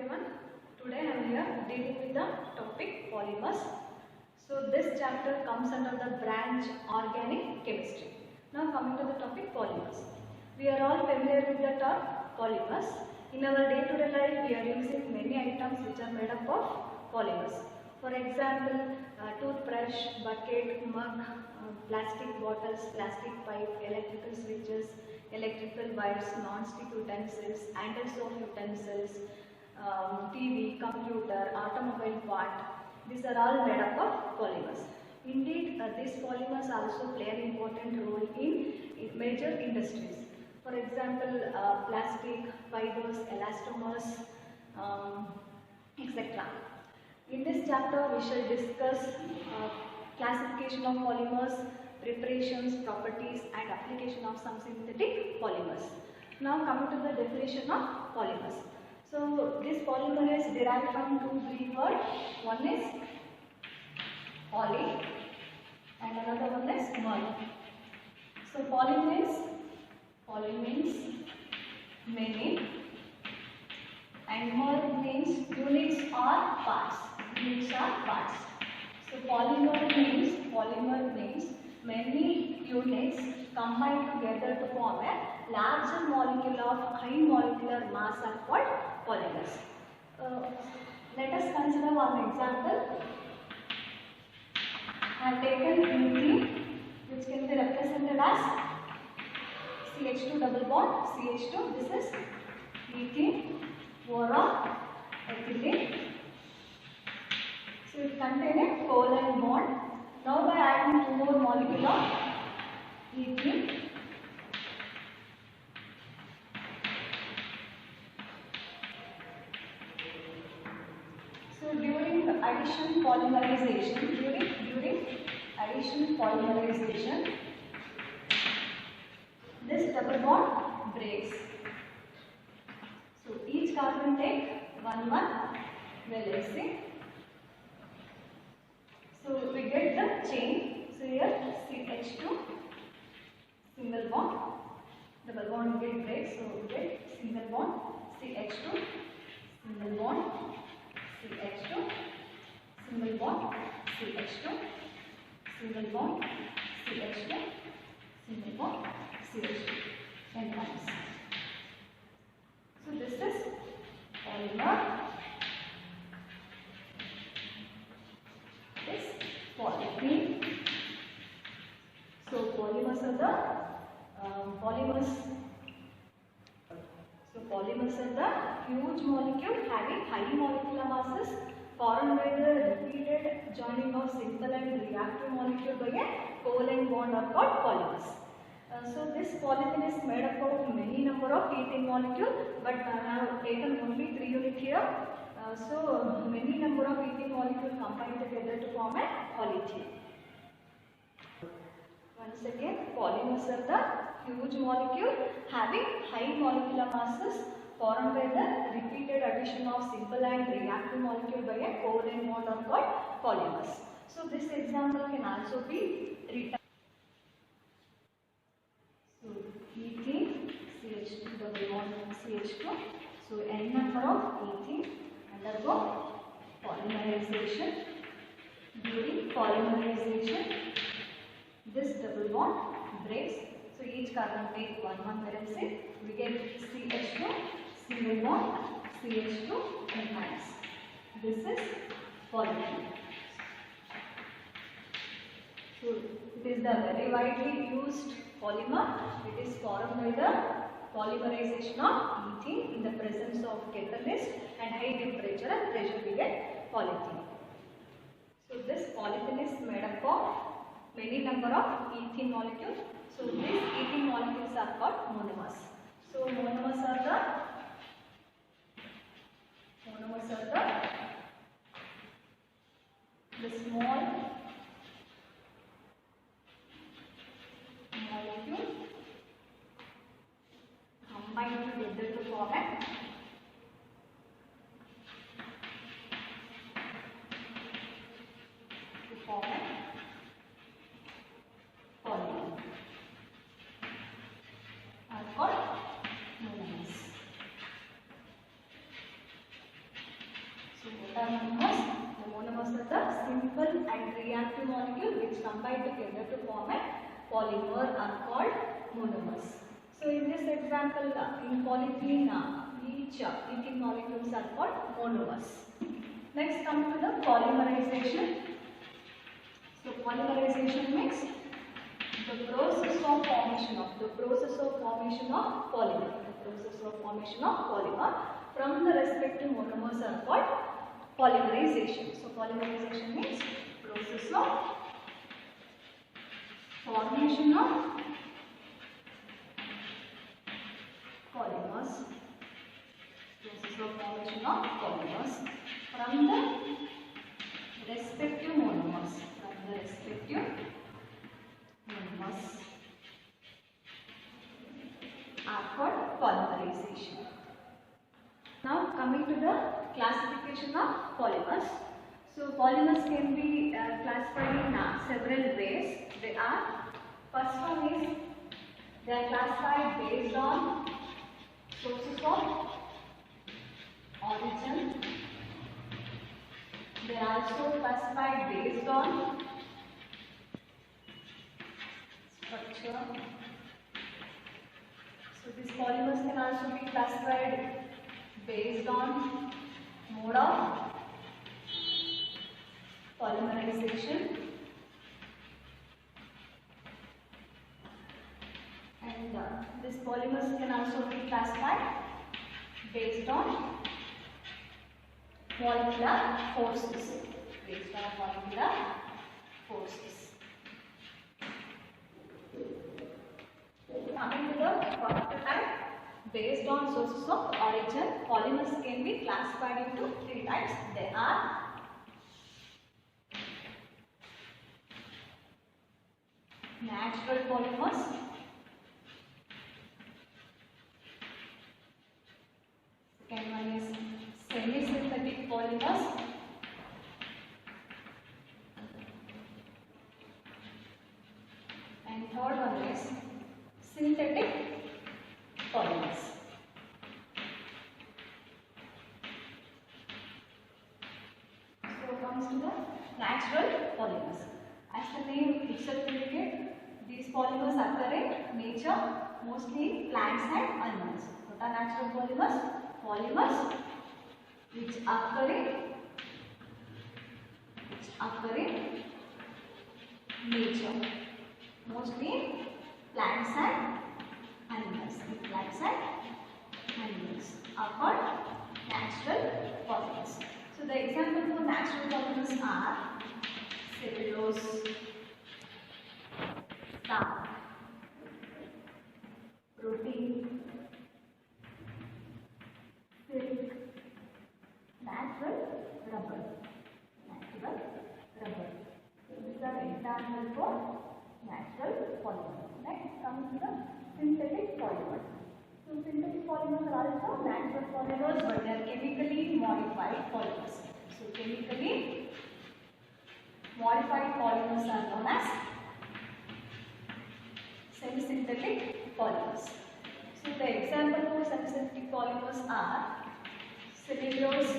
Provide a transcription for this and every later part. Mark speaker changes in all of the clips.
Speaker 1: everyone. Today I am here dealing with the topic polymers. So this chapter comes under the branch organic chemistry. Now coming to the topic polymers. We are all familiar with the term polymers. In our day-to-day life we are using many items which are made up of polymers. For example, toothbrush, bucket, mug, plastic bottles, plastic pipe, electrical switches, electrical wires, non-stick utensils, handles of utensils, TV, computer, automobile part. These are all made up of polymers. Indeed, these polymers also play an important role in major industries. For example, plastic, fibers, elastomers, etc. In this chapter, we shall discuss classification of polymers, preparations, properties and application of some synthetic polymers. Now coming to the definition of polymers. So this polymer is derived from two Greek words. One is poly and another one is mer. So poly means many and mer means units or parts. So polymer means many units combined together to form a larger molecule of high molecular mass are called polymers. Let us consider one example. I have taken ethene, which can be represented as CH2 double bond CH2. This is ethene, boron, ethylene. So it contains a covalent bond. Now by adding two more molecules of ethene, so during addition polymerization, this double bond breaks. So each carbon take one valence. So we get the chain. So here CH2 single bond, double bond get breaks. So we get single bond CH2, single bond CH2, single bond CH2, single bond CH2, single bond CH2 10 times. So this is polymer. Is polyethylene. So polymers are the huge molecule having high molecular masses formed by the repeated joining of simple and reactive molecule by a covalent bond are called polymers. So this polyethylene is made up of many number of ethene molecules, but I have taken only 3 units here. So many number of ethene molecules combine together to form a polyethylene. Once again, polymers are the huge molecule having high molecular masses formed by the repeated addition of simple and reactive molecule by a covalent bond are called polymers. So this example can also be written. So ethene, CH2 double bond CH2. So n number of ethene undergo polymerization. During polymerization, this double bond breaks. So each carbon take one valence. We get CH2 single bond CH2 minus. This is polyethylene. So it is the very widely used polymer. It is formed by the polymerization of ethene in the presence of catalyst and high temperature and pressure we get polyethylene. So this polyethylene is made up of many number of ethene molecules. So these ethene molecules are called monomers. So monomers are the small molecule combined together to form a polymer are called monomers. are monomers. The monomers are the simple and reactive molecule which combine together to form a polymer are called monomers. So in this example, in polythene, each ethene molecules are called monomers. Next, coming to the polymerization. So polymerization means the process of formation of polymer. From the respective monomers are called polymerization. So polymerization means process of formation of polymers. From the respective monomers. Are called polymerization. Now coming to the classification of polymers. So polymers can be classified in several ways. They are, first one is they are classified based on sources of origin. They are also classified based on structure. So these polymers can also be classified based on mode of polymerization, and these polymers can also be classified based on molecular forces. Coming to the first type, based on sources of origin, polymers can be classified into three types. They are natural polymers, second one is semi-synthetic polymers, and third one is synthetic polymers. So comes to the natural polymers. As the name itself indicates, these polymers occur in nature, mostly in plants and animals. What are natural polymers? Polymers which occur in nature, mostly in plants and animals. Are called natural polymers. So the example for natural polymers are cellulose, starch, protein, silk, natural rubber. These are examples for natural polymers. Next, coming to the synthetic polymers. So synthetic polymers are also natural polymers, but they are chemically modified polymers. So chemically modified polymers are known as semi-synthetic polymers. So the example for semi-synthetic polymers are cellulose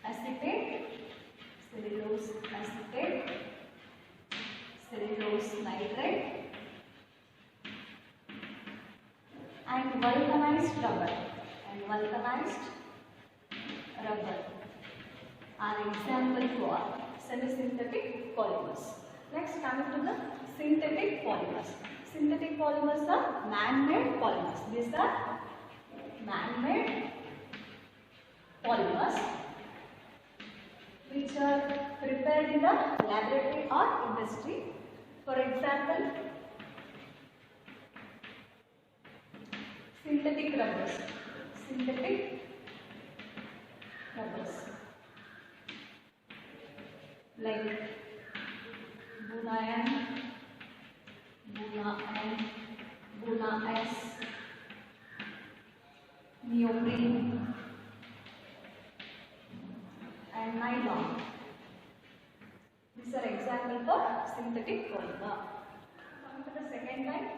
Speaker 1: acetate, cellulose nitrate, and vulcanized rubber are example for semi-synthetic polymers. Next, coming to the synthetic polymers. Synthetic polymers are man-made polymers. These are man-made polymers which are prepared in the laboratory or industry. For example, synthetic rubbers like Buna-N, Buna-S, neoprene, and nylon. These are examples for synthetic polymer. Coming to the second type,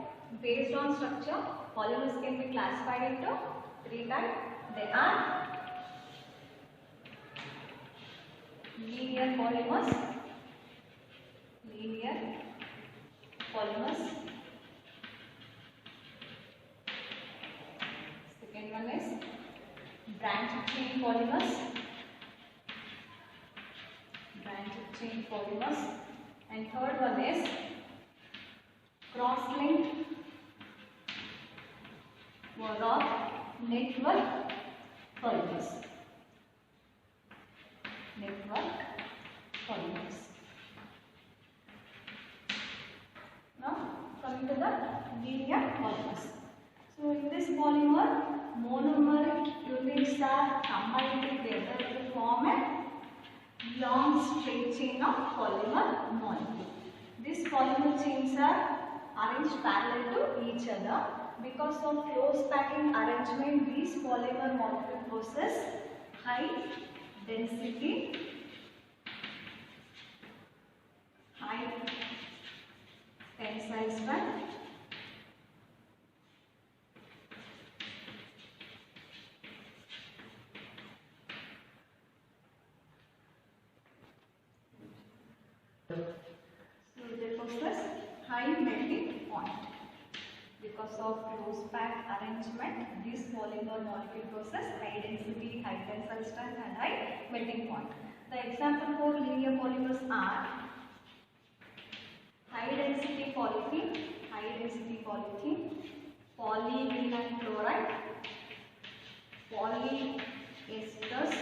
Speaker 1: based on structure, polymers can be classified into three types. They are linear polymers. Linear polymers. Second one is branched chain polymers. Branched chain polymers. And third one is cross-linked or network polymers. Network polymers. Now coming to the linear polymers. So in this polymer, monomeric units are combined together to form a long straight chain of polymer molecule. These polymer chains are arranged parallel to each other. Because of close packing arrangement, these polymer molecules possess high density, high tensile strength, so they possess high melting point. Because of close pack arrangement, these polymer molecules possess high density, high tensile strength and high melting point. The example for linear polymers are high density polythene, polyvinyl chloride, polyesters.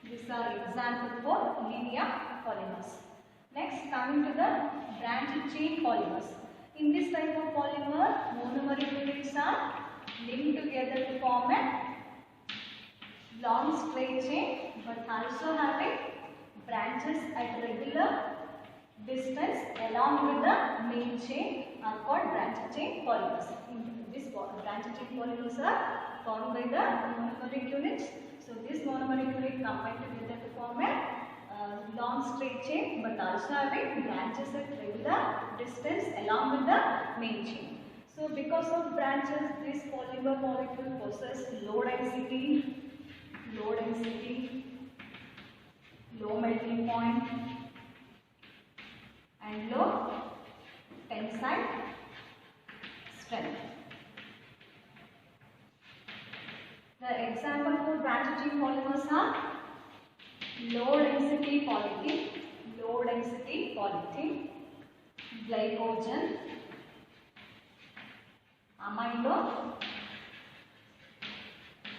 Speaker 1: These are examples for linear polymers. Next, coming to the branched chain polymers. In this type of polymer, monomeric units are linked together to form a long straight chain, but also having branches at regular distance along with the main chain are called branched chain polymers. These branched chain polymers are formed by the monomeric units. So this monomeric unit combined together to form a long straight chain, but also having branches at regular distance along with the main chain. So because of branches, this polymer molecule possess low density, low melting point and low tensile strength. The example for branched chain polymers are low density polythene, glycogen, amino,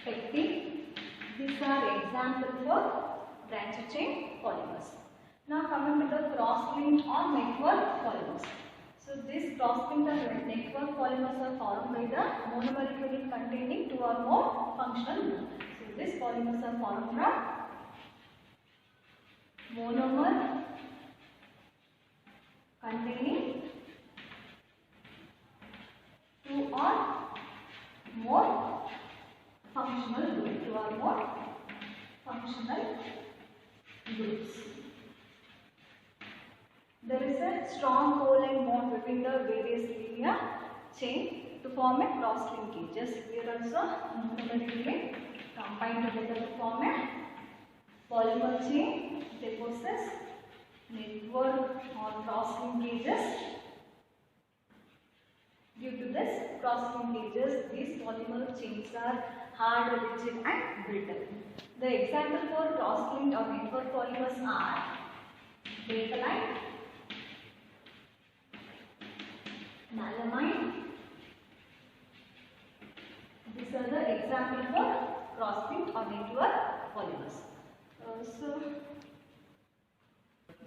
Speaker 1: pectin. These are examples for branched chain polymers. Now coming to the cross-linked or network polymers. So these cross-linked or network polymers are formed by the monomeric unit containing two or more functional groups. So these polymers are formed from monomer containing two or more functional groups. There is a strong covalent bond between the various linear chain to form a cross linkages. Here also monomeric unit combined together to form a polymer chain. They possess network or cross linkages. Due to this cross linkages, these polymer chains are hard, rigid and brittle. The example for cross-linked or network polymers are bakelite, melamine. These are the examples for cross-linked or network polymers. So,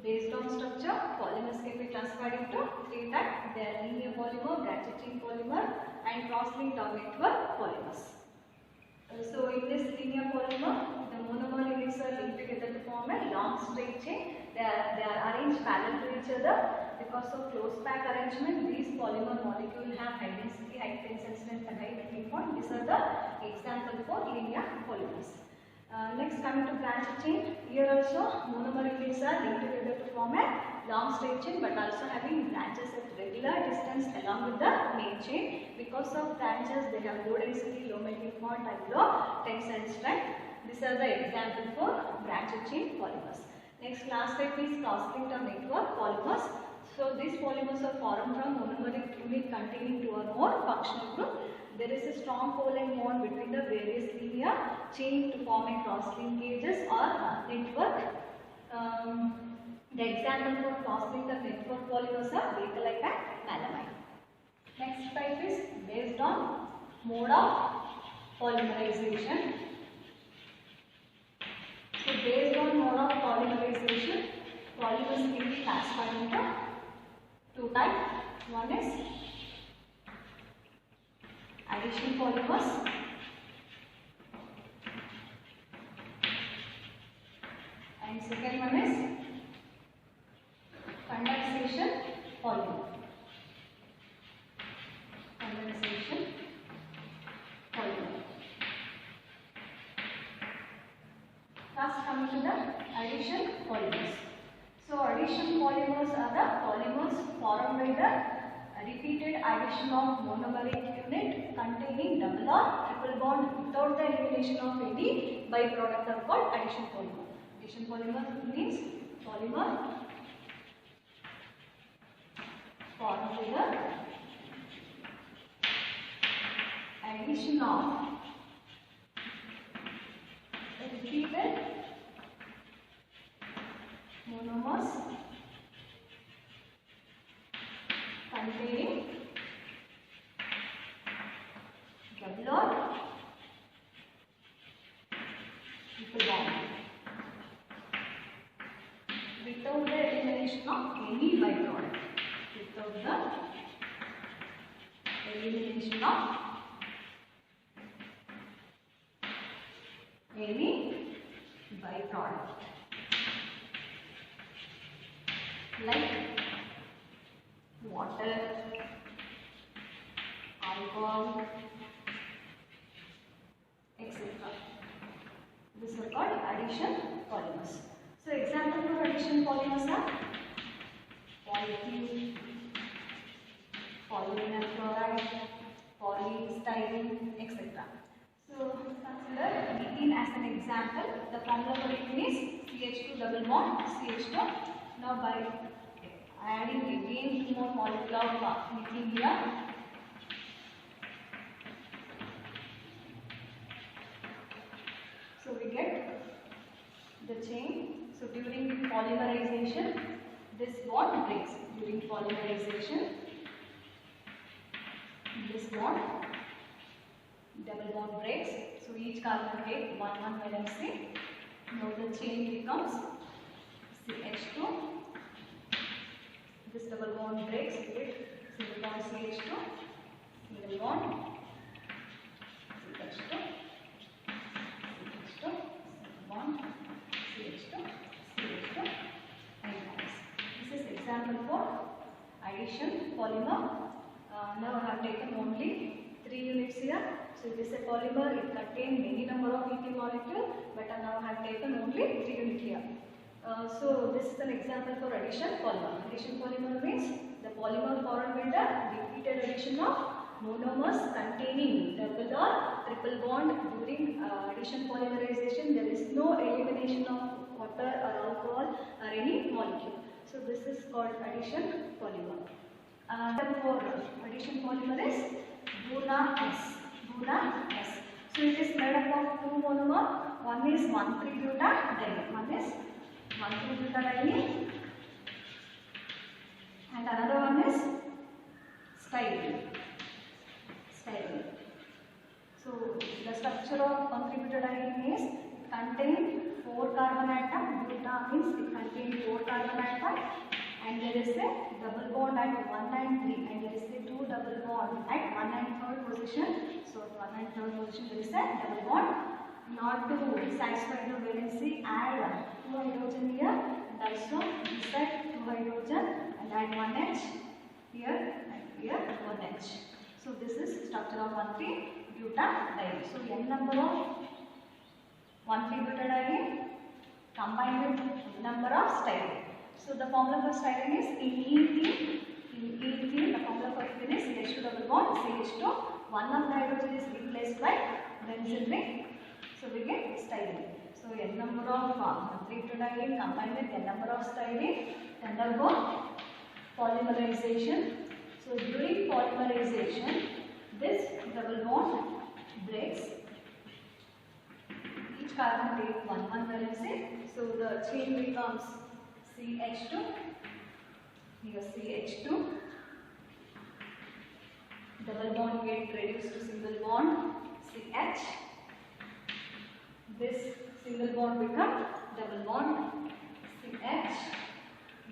Speaker 1: based on structure, polymers can be classified into three types. They are linear polymer, branched chain polymer and cross-linked or network polymers. So in this linear polymer, the monomer units are linked together to form a long straight chain. They are arranged parallel to each other. Because of close pack arrangement, these polymer molecules have high density, high tensile strength and high melting point. These are the examples for linear polymers. Next, coming to branched chain, here also monomer units are linked together to form a long straight chain, but also having branches at regular distance along with the main chain. Because of branches, they have low density, low melting point and low tensile strength. These are the examples for branched chain polymers. Next, last type is cross-linked network polymers. So these polymers are formed from monomeric unit containing two or more functional group. There is a strong covalent bond between the various linear chain to form a cross-linkages or network. The example for cross-linked network polymers are bakelite and melamine. Next type is based on mode of polymerization. So based on mode of polymerization, polymers can be classified into two types. One is addition polymers and second one is condensation polymer. Condensation polymer. First coming to the addition polymers. So addition polymers are the polymers formed by the repeated addition of monomeric unit containing double or triple bond without the elimination of any byproduct are called addition polymer. Addition polymer means polymer formed by the addition of repeated monomers containing double or triple bond without the elimination of any byproduct. Without the elimination of any byproduct. Like water, alcohol, etc. These are called addition polymers. So example for addition polymers are polyethylene, polyvinyl chloride, polystyrene, etc. So consider ethene as an example. The formula for ethene is CH2 double bond CH2. Now by adding again two more molecules of ethene here, so we get the chain. So during polymerization, this bond breaks. During polymerization, this bond double bond breaks. So each carbon take 1 valency. Now the chain becomes CH2. This double bond breaks with single bond CH2, single bond CH2, CH2, single bond CH2, CH2, and minus. This is example for addition polymer. Now I have taken only 3 units here. So it is a polymer, it contains many number of ethene molecules, but now I have taken only 3 units here. So this is an example for addition polymer. Addition polymer means the polymer formed with the repeated addition of monomers containing double or triple bond. During addition polymerization, there is no elimination of water or alcohol or any molecule. So this is called addition polymer. For addition polymer is Buna S. Buna S. So it is made up of two monomers. One is 1,3-butadiene. One is 1,3-butadiene, and another one is styrene. Styrene. So the structure of 1,3-butadiene is it contains 4 carbon atoms. Buta means it contains 4 carbon atoms, and there is a double bond at 1 and 3, and there is a 2 double bond at 1 and 3rd position. So at 1 and 3rd position there is a double bond. Not to satisfy the valency, add 2 hydrogen here, and also inside 2 hydrogen, and add 1 H here and here 1 H. So this is structure of 1,3-butadiene. So n number of 1,3-butadiene combined with n number of styrene. So the formula for styrene is in ethene, the formula for ethene is CH2 double bond CH2. One of the hydrogen is replaced by benzene ring. So we get styrene. So n number of Tritodiene combined with n number of styrene undergo polymerization. So during polymerization, this double bond breaks. Each carbon takes one valence. So the chain becomes CH2. Here CH2. Double bond get reduced to single bond CH. This single bond becomes double bond CH.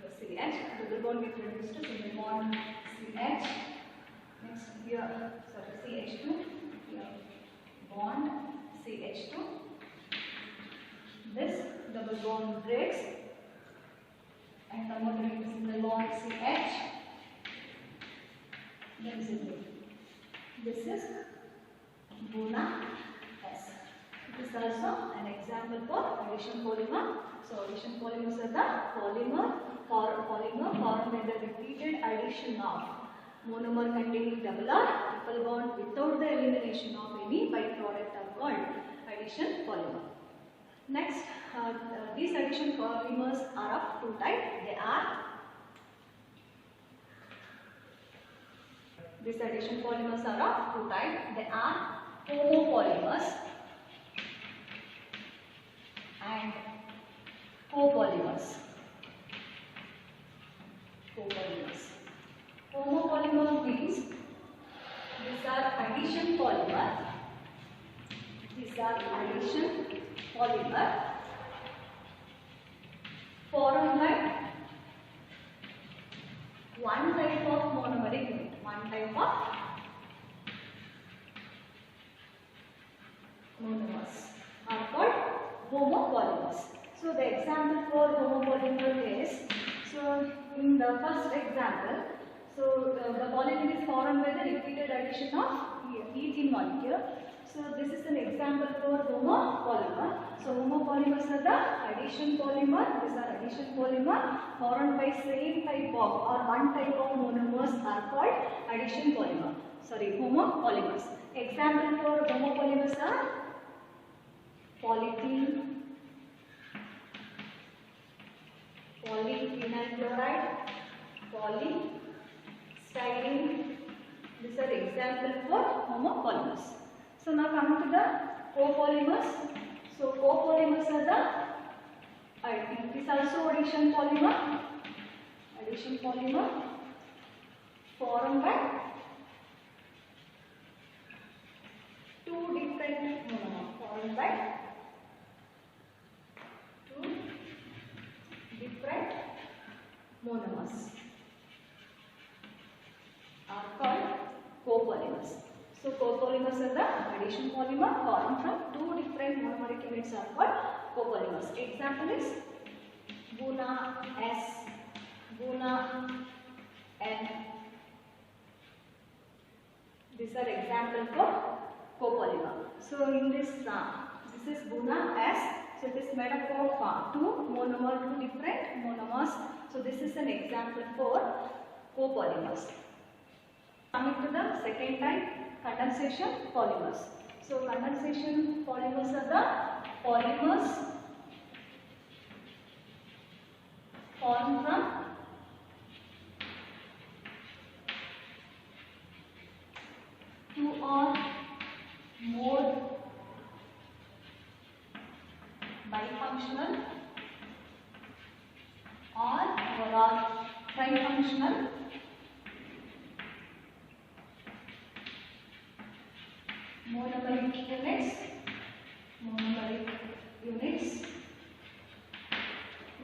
Speaker 1: The CH double bond get reduced to single bond CH. Next here, sorry, CH2. Here bond CH2. This double bond breaks and converted into single bond CH. Then single. This is Buna S. This is also an example for addition polymer. So addition polymers are the polymer formed by the repeated addition of monomer containing double or triple bond without the elimination of any byproduct are called addition polymer. Next, these addition polymers are of two types. These addition polymers are of two types. They are homopolymers and copolymers. Homopolymer means these are addition polymer. Formed by one type of monomeric unit. One type of monomers are called homopolymers. So the example for homopolymer is, so in the first example, so the polymer is formed by the repeated addition of ethene molecule. So this is an example for homopolymer. So homopolymers are the addition polymer. These are addition polymer formed by same type of or one type of monomers are called addition polymer. Sorry, homopolymers. Example for homopolymers are polythene, polyphenol chloride, polystyrene. These are example for homopolymers. So now coming to the copolymers. So copolymers are the, it is also addition polymer formed by two different monomers are called copolymers. So copolymers are the addition polymer formed from two different monomeric units are called copolymers. Example is Buna S, Buna N. These are example for copolymer. So in this, this is Buna S. So it is made up of two different monomers. So this is an example for copolymers. Coming to the second type, condensation polymers. So condensation polymers are the polymers formed from two or more bifunctional or overall trifunctional monomeric units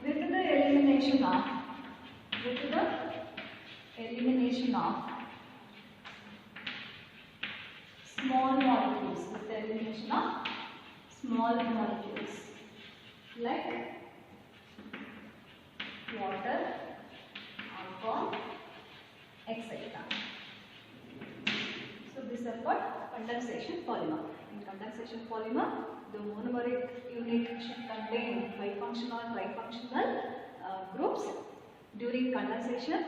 Speaker 1: with the elimination of small molecules like water, alcohol, etc. So these are called condensation polymer. In condensation polymer, the monomeric unit should contain bifunctional or trifunctional groups. During condensation,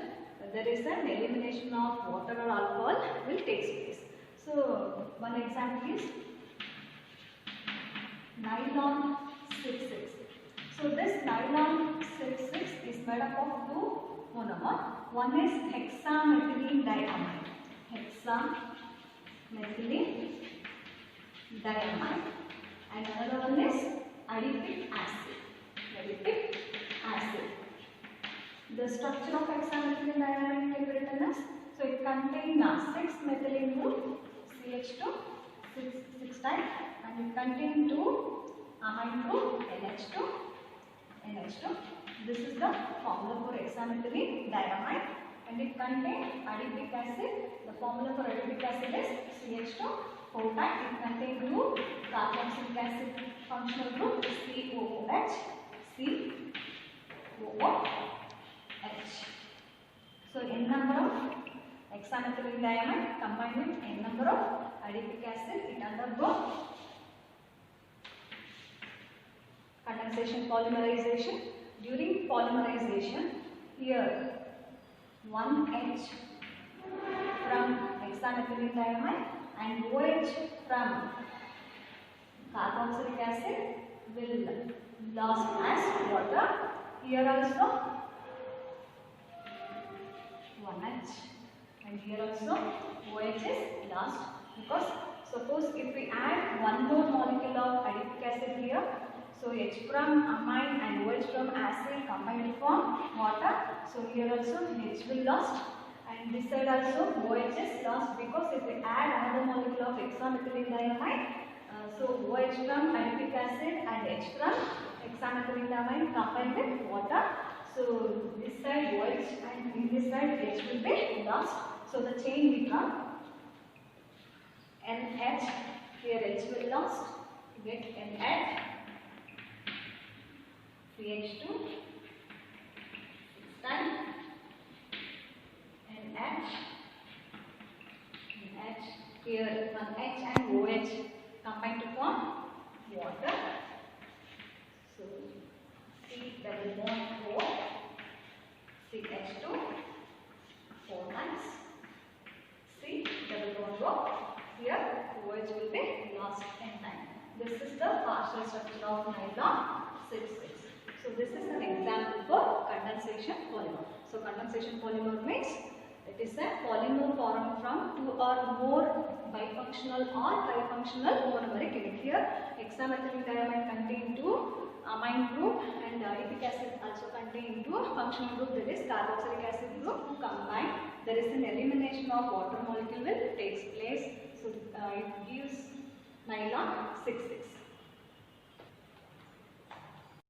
Speaker 1: there is an elimination of water or alcohol will take place. So one example is nylon 6,6. So nylon 6,6 is made up of two monomer. One is hexamethylene diamide. Hexamethylene diamide. And another one is adipic acid. Adipic acid. The structure of hexamethylene diamide can be written as, so it contains 6 methylene group CH2 6 times, and it contains 2 amine group NH2. This is the formula for hexamethylene diamide, and it contains adipic acid. The formula for adipic acid is CH2 4 times. It contains group carboxylic acid functional group COOH. So n number of hexamethylene diamide combined with n number of adipic acid, it undergoes condensation polymerization. During polymerization, here 1H from hexamethylene diamide and OH from carboxylic acid will lost as water. Here also 1H, and here also OH is lost, because suppose if we add one more molecule of adipic acid here, so H from amine and OH from acid combined to form water. So here also H will lost, and this side also OH is lost, because if we add another molecule of hexamethylene diamide, so OH from adipic acid and H from hexamethylene diamide combined with water. So this side OH and in this side H will be lost. So the chain become NH. Here H will lost. Get NH. CH2. This time NH. NH. Here one H and OH combine to form water. So C double bond 4, CH2 4 times, C double bond O. Here OH will be lost in time. This is the partial structure of nylon 6,6. So this is an example for condensation polymer. So condensation polymer means it is a polymer formed from two or more bifunctional or trifunctional monomeric unit. Here hexamethylene diamide contain 2 amine group, and adipic acid also contain 2 functional group, that is carboxylic acid group combined. There is an elimination of water molecule will takes place. So it gives nylon 6,6.